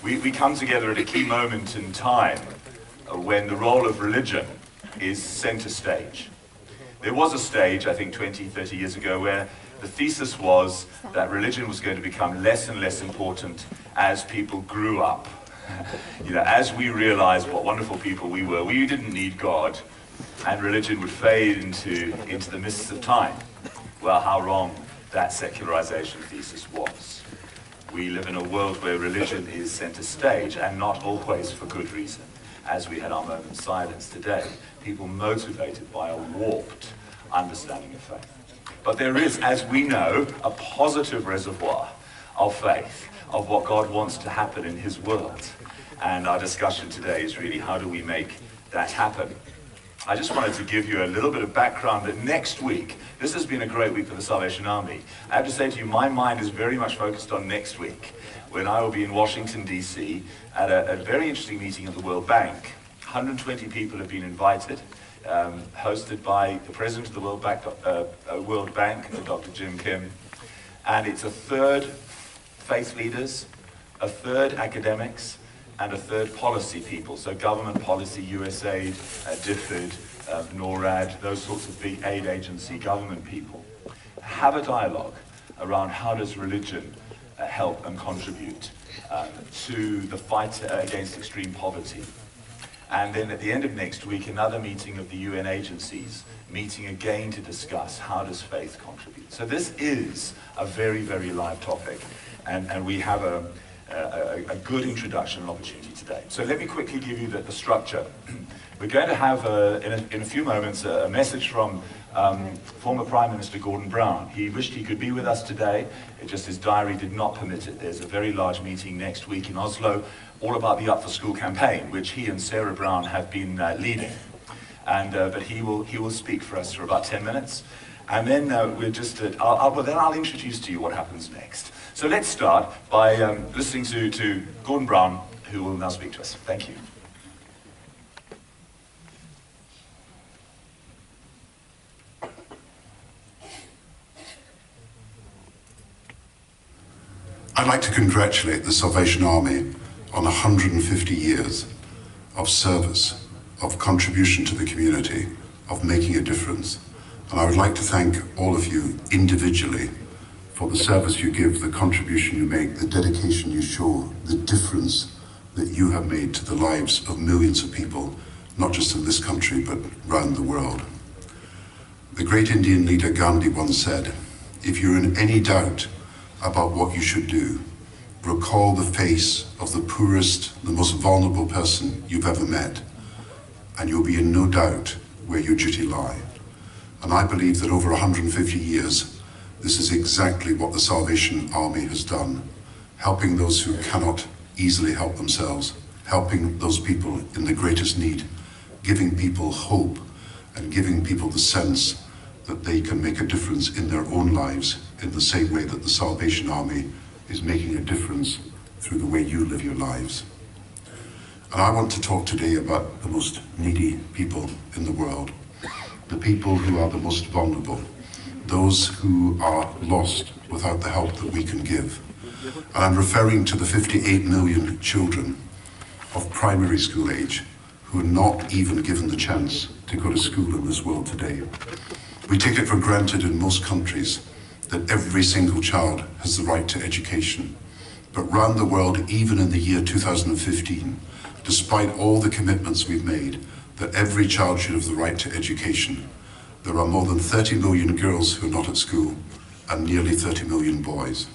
We come together at a key moment in time when the role of religion is center stage. There was a stage, I think 20, 30 years ago, where the thesis was that religion was going to become less and less important as people grew up. As we realized what wonderful people we were, we didn't need God, and religion would fade into the mists of time. Well, how wrong that secularization thesis was. We live in a world where religion is center stage, and not always for good reason. As we had our moment of silence today, people motivated by a warped understanding of faith. But there is, as we know, a positive reservoir of faith, of what God wants to happen in his world. And our discussion today is really, how do we make that happen? I just wanted to give you a little bit of background that next week, this has been a great week for the Salvation Army. I have to say to you, my mind is very much focused on next week, when I will be in Washington, D.C. at a very interesting meeting at the World Bank. 120 people have been invited, hosted by the president of the World Bank, Dr. Jim Kim. And it's a third faith leaders, a third academics, and a third policy people. So government policy, USAID, DFID, NORAD, those sorts of big aid agency government people. Have a dialogue around how does religion help and contribute to the fight against extreme poverty. And then at the end of next week, another meeting of the UN agencies, meeting again to discuss how does faith contribute. So this is a very, very live topic, and we have a good introduction and opportunity today. So let me quickly give you the structure. We're going to have, in a few moments, a message from former Prime Minister Gordon Brown. He wished he could be with us today, just his diary did not permit it. There's a very large meeting next week in Oslo, all about the Up for School campaign, which he and Sarah Brown have been leading. And but he will speak for us for about 10 minutes. And then I'll introduce to you what happens next. So let's start by listening to Gordon Brown, who will now speak to us. Thank you. I'd like to congratulate the Salvation Army on 150 years of service, of contribution to the community, of making a difference. And I would like to thank all of you individually for the service you give, the contribution you make, the dedication you show, the difference that you have made to the lives of millions of people, not just in this country, but around the world. The great Indian leader Gandhi once said, if you're in any doubt about what you should do, recall the face of the poorest, the most vulnerable person you've ever met, and you'll be in no doubt where your duty lie. And I believe that over 150 years, this is exactly what the Salvation Army has done, helping those who cannot easily help themselves, helping those people in the greatest need, giving people hope, and giving people the sense that they can make a difference in their own lives in the same way that the Salvation Army is making a difference through the way you live your lives. And I want to talk today about the most needy people in the world, the people who are the most vulnerable, those who are lost without the help that we can give. And I'm referring to the 58 million children of primary school age who are not even given the chance to go to school in this world today. We take it for granted in most countries that every single child has the right to education. But around the world, even in the year 2015, despite all the commitments we've made that every child should have the right to education, there are more than 30 million girls who are not at school and nearly 30 million boys.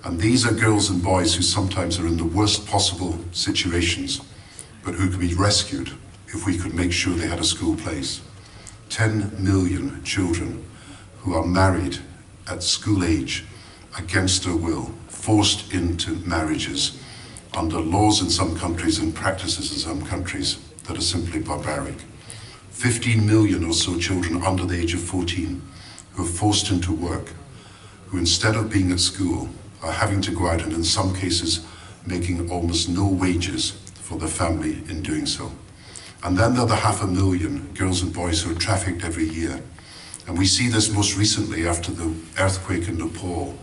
And these are girls and boys who sometimes are in the worst possible situations, but who could be rescued if we could make sure they had a school place. 10 million children who are married at school age against their will, forced into marriages under laws in some countries and practices in some countries that are simply barbaric. 15 million or so children under the age of 14 who are forced into work, who instead of being at school are having to go out and in some cases making almost no wages for their family in doing so. And then there are the 500,000 girls and boys who are trafficked every year. And we see this most recently after the earthquake in Nepal,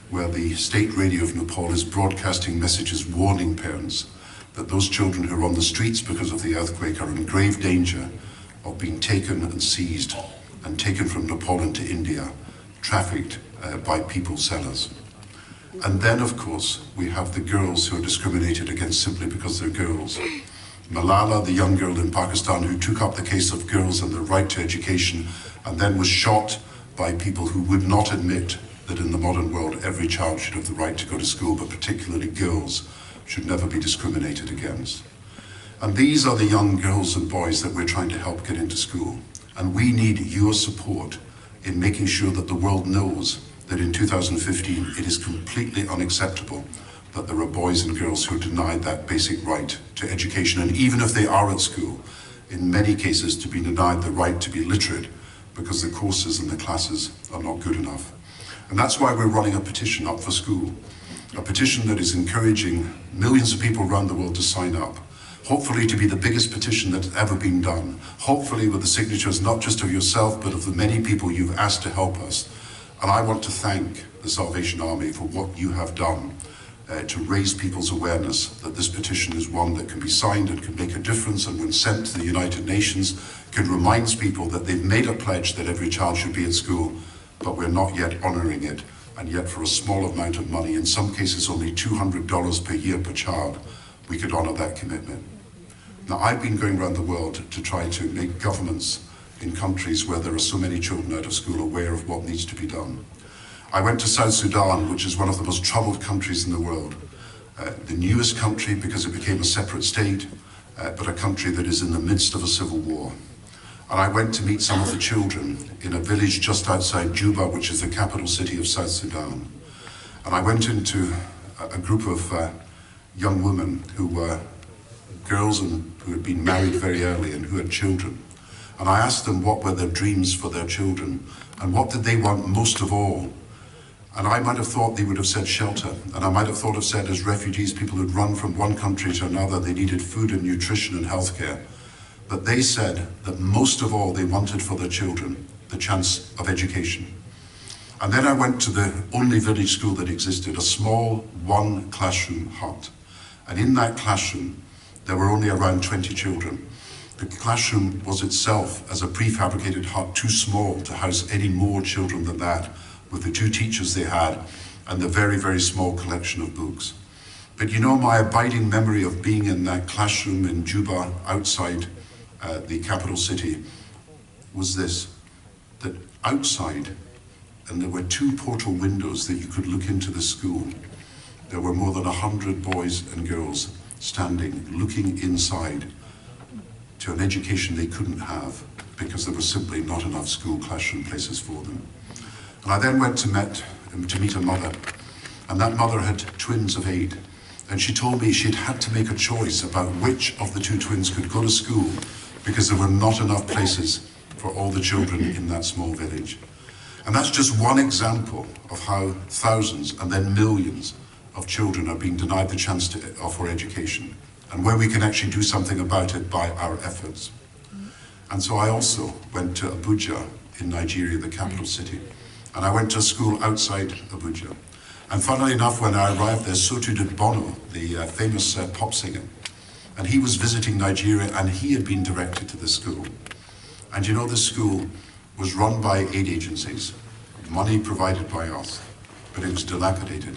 where the state radio of Nepal is broadcasting messages warning parents that those children who are on the streets because of the earthquake are in grave danger of being taken and seized and taken from Nepal into India, trafficked by people sellers. And then, of course, we have the girls who are discriminated against simply because they're girls. Malala, the young girl in Pakistan who took up the case of girls and their right to education and then was shot by people who would not admit that in the modern world every child should have the right to go to school, but particularly girls should never be discriminated against. And these are the young girls and boys that we're trying to help get into school. And we need your support in making sure that the world knows that in 2015 it is completely unacceptable that there are boys and girls who are denied that basic right to education. And even if they are at school, in many cases to be denied the right to be literate because the courses and the classes are not good enough. And that's why we're running a petition up for school, a petition that is encouraging millions of people around the world to sign up, hopefully to be the biggest petition that's ever been done, hopefully with the signatures not just of yourself, but of the many people you've asked to help us. And I want to thank the Salvation Army for what you have done to raise people's awareness that this petition is one that can be signed and can make a difference, and when sent to the United Nations can remind people that they've made a pledge that every child should be at school, but we're not yet honouring it. And yet for a small amount of money, in some cases only $200 per year per child, we could honour that commitment. Now, I've been going around the world to try to make governments in countries where there are so many children out of school aware of what needs to be done. I went to South Sudan, which is one of the most troubled countries in the world. The newest country because it became a separate state, but a country that is in the midst of a civil war. And I went to meet some of the children in a village just outside Juba, which is the capital city of South Sudan. And I went into a group of young women who were girls and who had been married very early and who had children. And I asked them what were their dreams for their children and what did they want most of all. And I might have thought they would have said shelter, and I might have thought of said as refugees, people who'd run from one country to another, they needed food and nutrition and healthcare. But they said that most of all they wanted for their children the chance of education. And then I went to the only village school that existed, a small one classroom hut. And in that classroom, there were only around 20 children. The classroom was itself, as a prefabricated hut, too small to house any more children than that, with the 2 teachers they had and the very, very small collection of books. But you know, my abiding memory of being in that classroom in Juba, outside the capital city, was this, that outside, and there were 2 portal windows that you could look into the school, there were more than 100 boys and girls standing, looking inside to an education they couldn't have because there was simply not enough school classroom places for them. And I then went to meet a mother, and that mother had twins of 8, and she told me she'd had to make a choice about which of the 2 twins could go to school because there were not enough places for all the children in that small village. And that's just one example of how thousands and then millions of children are being denied the chance to offer education, and where we can actually do something about it by our efforts. And so I also went to Abuja in Nigeria, the capital city, and I went to a school outside Abuja. And funnily enough, when I arrived there, so too did Bono, the famous pop singer. And he was visiting Nigeria, and he had been directed to the school. And you know, this school was run by aid agencies, money provided by us, but it was dilapidated.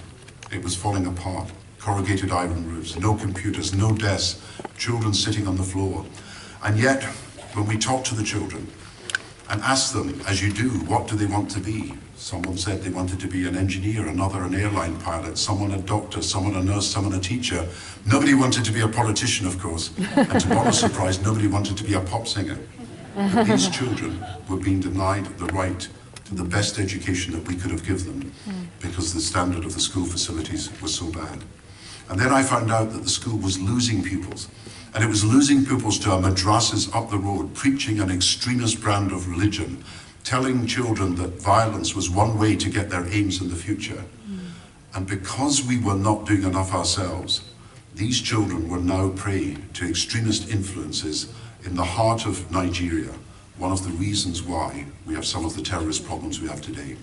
It was falling apart, corrugated iron roofs, no computers, no desks, children sitting on the floor. And yet, when we talked to the children and asked them, as you do, what do they want to be? Someone said they wanted to be an engineer, another an airline pilot, someone a doctor, someone a nurse, someone a teacher. Nobody wanted to be a politician, of course. And to Bono's surprise, nobody wanted to be a pop singer. But these children were being denied the right to the best education that we could have given them because the standard of the school facilities was so bad. And then I found out that the school was losing pupils. And it was losing pupils to our madrasas up the road, preaching an extremist brand of religion, telling children that violence was one way to get their aims in the future. And because we were not doing enough ourselves, these children were now prey to extremist influences in the heart of Nigeria, one of the reasons why we have some of the terrorist problems we have today.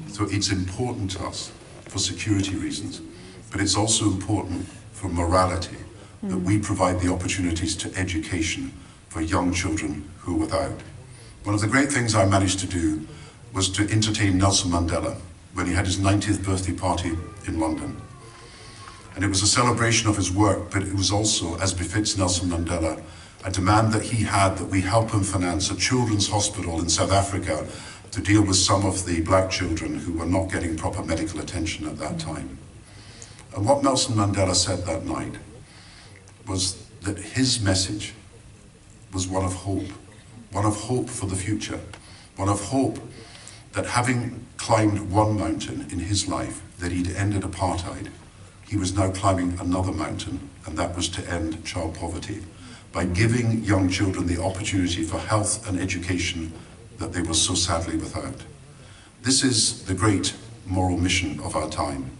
So it's important to us for security reasons, but it's also important for morality, that we provide the opportunities to education for young children who are without. One of the great things I managed to do was to entertain Nelson Mandela when he had his 90th birthday party in London. And it was a celebration of his work, but it was also, as befits Nelson Mandela, a demand that he had that we help him finance a children's hospital in South Africa to deal with some of the black children who were not getting proper medical attention at that time. And what Nelson Mandela said that night was that his message was one of hope for the future, one of hope that having climbed one mountain in his life, that he'd ended apartheid, he was now climbing another mountain, and that was to end child poverty, by giving young children the opportunity for health and education that they were so sadly without. This is the great moral mission of our time.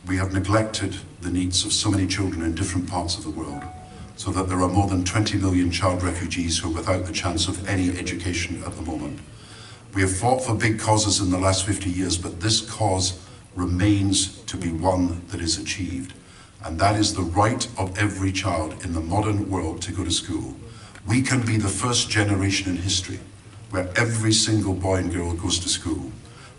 We have neglected the needs of so many children in different parts of the world, so that there are more than 20 million child refugees who are without the chance of any education at the moment. We have fought for big causes in the last 50 years, but this cause remains to be one that is achieved. And that is the right of every child in the modern world to go to school. We can be the first generation in history where every single boy and girl goes to school.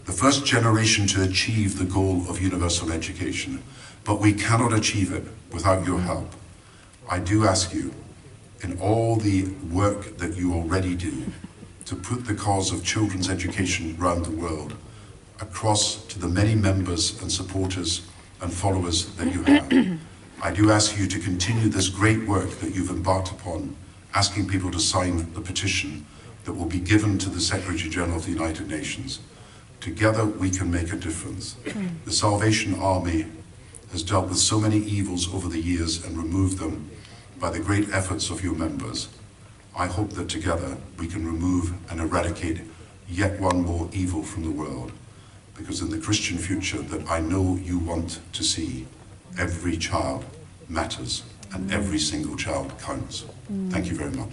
The first generation to achieve the goal of universal education. But we cannot achieve it without your help. I do ask you, in all the work that you already do, to put the cause of children's education around the world across to the many members and supporters and followers that you have. I do ask you to continue this great work that you've embarked upon, asking people to sign the petition that will be given to the Secretary General of the United Nations. Together we can make a difference. The Salvation Army has dealt with so many evils over the years and removed them by the great efforts of your members. I hope that together we can remove and eradicate yet one more evil from the world, because in the Christian future that I know you want to see, every child matters and every single child counts. Thank you very much.